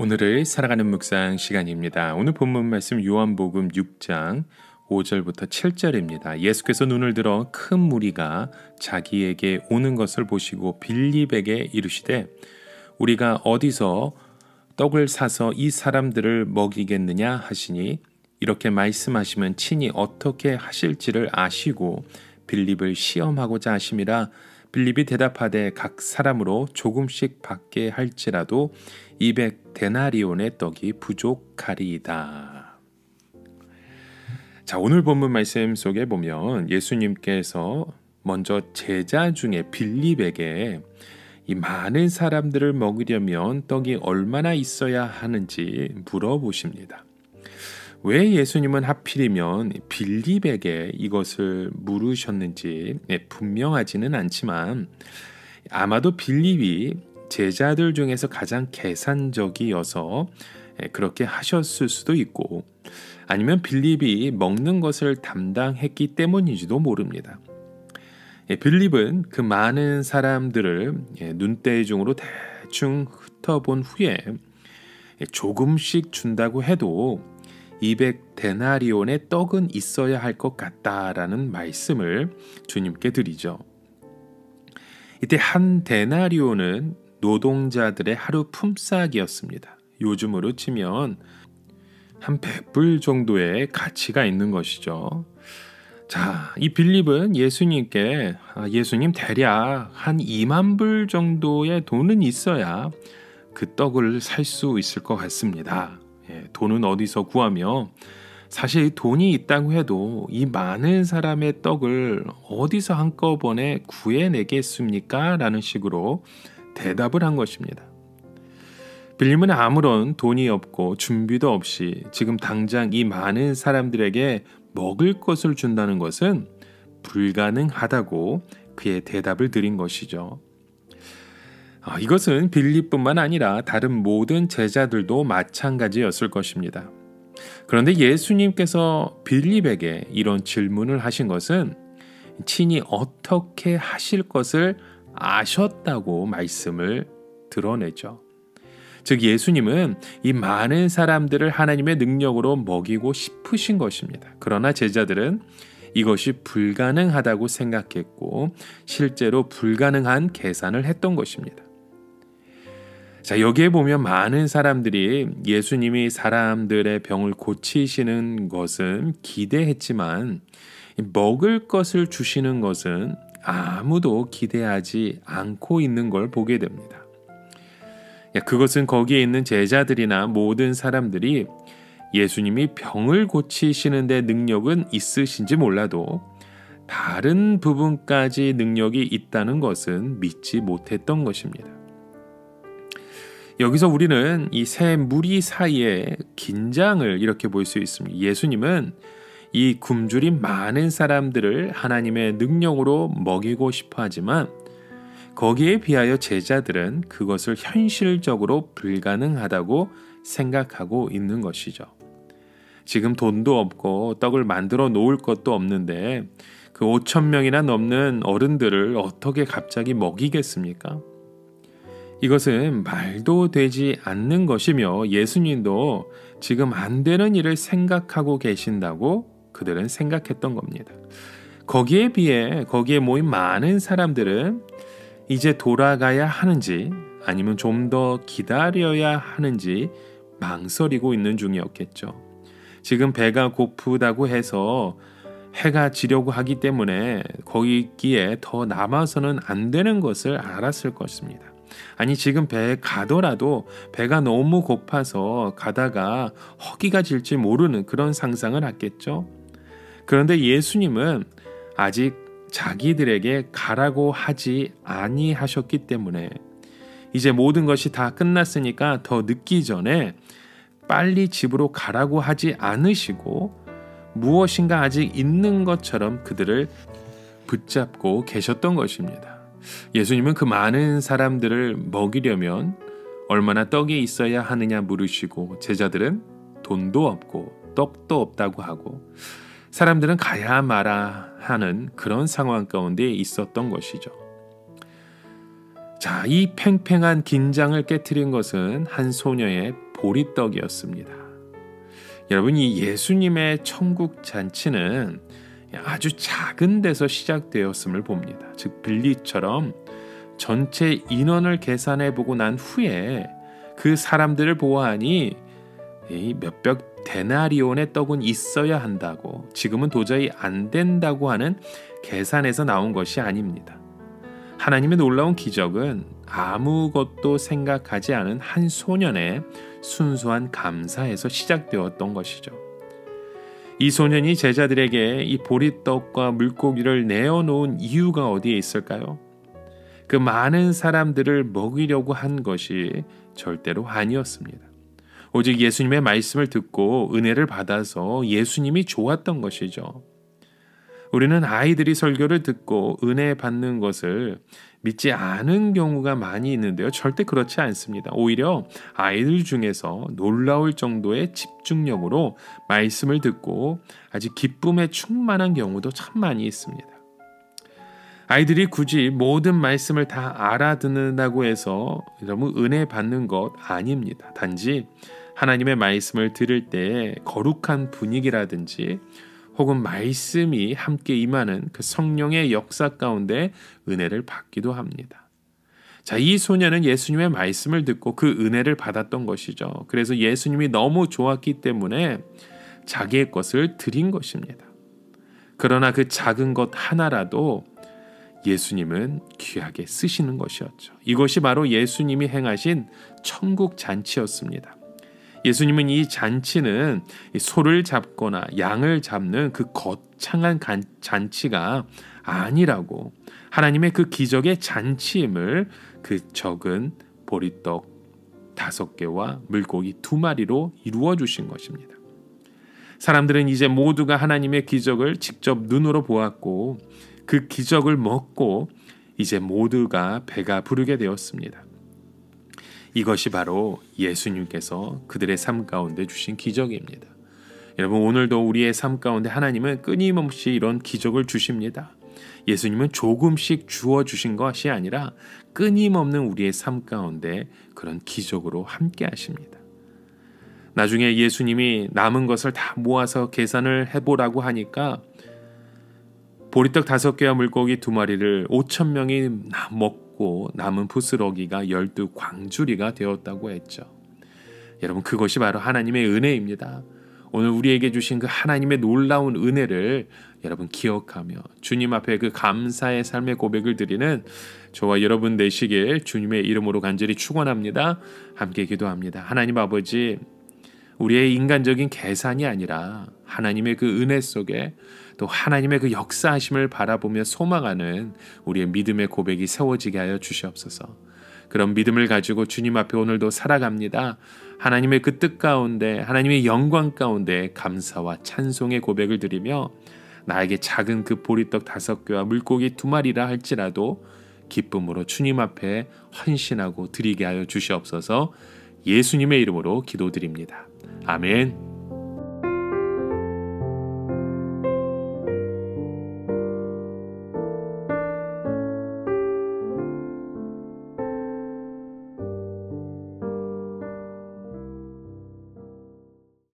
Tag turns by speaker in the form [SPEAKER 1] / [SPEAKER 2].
[SPEAKER 1] 오늘을 살아가는 묵상 시간입니다. 오늘 본문 말씀 요한복음 6장 5절부터 7절입니다. 예수께서 눈을 들어 큰 무리가 자기에게 오는 것을 보시고 빌립에게 이르시되 우리가 어디서 떡을 사서 이 사람들을 먹이겠느냐 하시니 이렇게 말씀하시면 친히 어떻게 하실지를 아시고 빌립을 시험하고자 하심이라. 빌립이 대답하되 각 사람으로 조금씩 받게 할지라도 200데나리온의 떡이 부족하리이다. 자, 오늘 본문 말씀 속에 보면 예수님께서 먼저 제자 중에 빌립에게 이 많은 사람들을 먹이려면 떡이 얼마나 있어야 하는지 물어보십니다. 왜 예수님은 하필이면 빌립에게 이것을 물으셨는지 분명하지는 않지만 아마도 빌립이 제자들 중에서 가장 계산적이어서 그렇게 하셨을 수도 있고 아니면 빌립이 먹는 것을 담당했기 때문인지도 모릅니다. 빌립은 그 많은 사람들을 눈대중으로 대충 훑어본 후에 조금씩 준다고 해도 200데나리온의 떡은 있어야 할 것 같다라는 말씀을 주님께 드리죠. 이때 한 데나리온은 노동자들의 하루 품삯이었습니다. 요즘으로 치면 한 100불 정도의 가치가 있는 것이죠. 자, 이 빌립은 예수님께 예수님 대략 한 2만 불 정도의 돈은 있어야 그 떡을 살 수 있을 것 같습니다. 돈은 어디서 구하며 사실 돈이 있다고 해도 이 많은 사람의 떡을 어디서 한꺼번에 구해내겠습니까? 라는 식으로 대답을 한 것입니다. 빌립은 아무런 돈이 없고 준비도 없이 지금 당장 이 많은 사람들에게 먹을 것을 준다는 것은 불가능하다고 그의 대답을 드린 것이죠. 이것은 빌립뿐만 아니라 다른 모든 제자들도 마찬가지였을 것입니다. 그런데 예수님께서 빌립에게 이런 질문을 하신 것은 친히 어떻게 하실 것을 아셨다고 말씀을 드러내죠. 즉 예수님은 이 많은 사람들을 하나님의 능력으로 먹이고 싶으신 것입니다. 그러나 제자들은 이것이 불가능하다고 생각했고 실제로 불가능한 계산을 했던 것입니다. 자, 여기에 보면 많은 사람들이 예수님이 사람들의 병을 고치시는 것은 기대했지만 먹을 것을 주시는 것은 아무도 기대하지 않고 있는 걸 보게 됩니다. 그것은 거기에 있는 제자들이나 모든 사람들이 예수님이 병을 고치시는 데 능력은 있으신지 몰라도 다른 부분까지 능력이 있다는 것은 믿지 못했던 것입니다. 여기서 우리는 이 세 무리 사이의 긴장을 이렇게 볼 수 있습니다. 예수님은 이 굶주린 많은 사람들을 하나님의 능력으로 먹이고 싶어 하지만 거기에 비하여 제자들은 그것을 현실적으로 불가능하다고 생각하고 있는 것이죠. 지금 돈도 없고 떡을 만들어 놓을 것도 없는데 그 5,000명이나 넘는 어른들을 어떻게 갑자기 먹이겠습니까? 이것은 말도 되지 않는 것이며 예수님도 지금 안 되는 일을 생각하고 계신다고 그들은 생각했던 겁니다. 거기에 비해 거기에 모인 많은 사람들은 이제 돌아가야 하는지 아니면 좀 더 기다려야 하는지 망설이고 있는 중이었겠죠. 지금 배가 고프다고 해서 해가 지려고 하기 때문에 거기에 더 남아서는 안 되는 것을 알았을 것입니다. 아니 지금 배에 가더라도 배가 너무 고파서 가다가 허기가 질지 모르는 그런 상상을 했겠죠. 그런데 예수님은 아직 자기들에게 가라고 하지 아니하셨기 때문에 이제 모든 것이 다 끝났으니까 더 늦기 전에 빨리 집으로 가라고 하지 않으시고 무엇인가 아직 있는 것처럼 그들을 붙잡고 계셨던 것입니다. 예수님은 그 많은 사람들을 먹이려면 얼마나 떡이 있어야 하느냐 물으시고 제자들은 돈도 없고 떡도 없다고 하고 사람들은 가야 마라 하는 그런 상황 가운데 있었던 것이죠. 자, 이 팽팽한 긴장을 깨트린 것은 한 소녀의 보리떡이었습니다. 여러분, 이 예수님의 천국 잔치는 아주 작은 데서 시작되었음을 봅니다. 즉 빌리처럼 전체 인원을 계산해 보고 난 후에 그 사람들을 보아하니 이 몇백 데나리온의 떡은 있어야 한다고, 지금은 도저히 안 된다고 하는 계산에서 나온 것이 아닙니다. 하나님의 놀라운 기적은 아무것도 생각하지 않은 한 소년의 순수한 감사에서 시작되었던 것이죠. 이 소년이 제자들에게 이 보리떡과 물고기를 내어놓은 이유가 어디에 있을까요? 그 많은 사람들을 먹이려고 한 것이 절대로 아니었습니다. 오직 예수님의 말씀을 듣고 은혜를 받아서 예수님이 좋았던 것이죠. 우리는 아이들이 설교를 듣고 은혜 받는 것을 믿지 않은 경우가 많이 있는데요. 절대 그렇지 않습니다. 오히려 아이들 중에서 놀라울 정도의 집중력으로 말씀을 듣고 아주 기쁨에 충만한 경우도 참 많이 있습니다. 아이들이 굳이 모든 말씀을 다 알아듣는다고 해서 너무 은혜 받는 것 아닙니다. 단지 하나님의 말씀을 들을 때 거룩한 분위기라든지 혹은 말씀이 함께 임하는 그 성령의 역사 가운데 은혜를 받기도 합니다. 자, 이 소년은 예수님의 말씀을 듣고 그 은혜를 받았던 것이죠. 그래서 예수님이 너무 좋았기 때문에 자기의 것을 드린 것입니다. 그러나 그 작은 것 하나라도 예수님은 귀하게 쓰시는 것이었죠. 이것이 바로 예수님이 행하신 천국 잔치였습니다. 예수님은 이 잔치는 소를 잡거나 양을 잡는 그 거창한 잔치가 아니라고, 하나님의 그 기적의 잔치임을 그 적은 보리떡 5개와 물고기 2마리로 이루어 주신 것입니다. 사람들은 이제 모두가 하나님의 기적을 직접 눈으로 보았고 그 기적을 먹고 이제 모두가 배가 부르게 되었습니다. 이것이 바로 예수님께서 그들의 삶 가운데 주신 기적입니다. 여러분, 오늘도 우리의 삶 가운데 하나님은 끊임없이 이런 기적을 주십니다. 예수님은 조금씩 주어 주신 것이 아니라 끊임없는 우리의 삶 가운데 그런 기적으로 함께 하십니다. 나중에 예수님이 남은 것을 다 모아서 계산을 해보라고 하니까 보리떡 5개와 물고기 2마리를 5,000명이 먹고 남은 부스러기가 12광주리가 되었다고 했죠. 여러분, 그것이 바로 하나님의 은혜입니다. 오늘 우리에게 주신 그 하나님의 놀라운 은혜를 여러분 기억하며 주님 앞에 그 감사의 삶의 고백을 드리는 저와 여러분 되시길 주님의 이름으로 간절히 축원합니다. 함께 기도합니다. 하나님 아버지, 우리의 인간적인 계산이 아니라 하나님의 그 은혜 속에 또 하나님의 그 역사하심을 바라보며 소망하는 우리의 믿음의 고백이 세워지게 하여 주시옵소서. 그런 믿음을 가지고 주님 앞에 오늘도 살아갑니다. 하나님의 그 뜻 가운데, 하나님의 영광 가운데 감사와 찬송의 고백을 드리며 나에게 작은 그 보리떡 5개와 물고기 2마리라 할지라도 기쁨으로 주님 앞에 헌신하고 드리게 하여 주시옵소서. 예수님의 이름으로 기도드립니다. 아멘.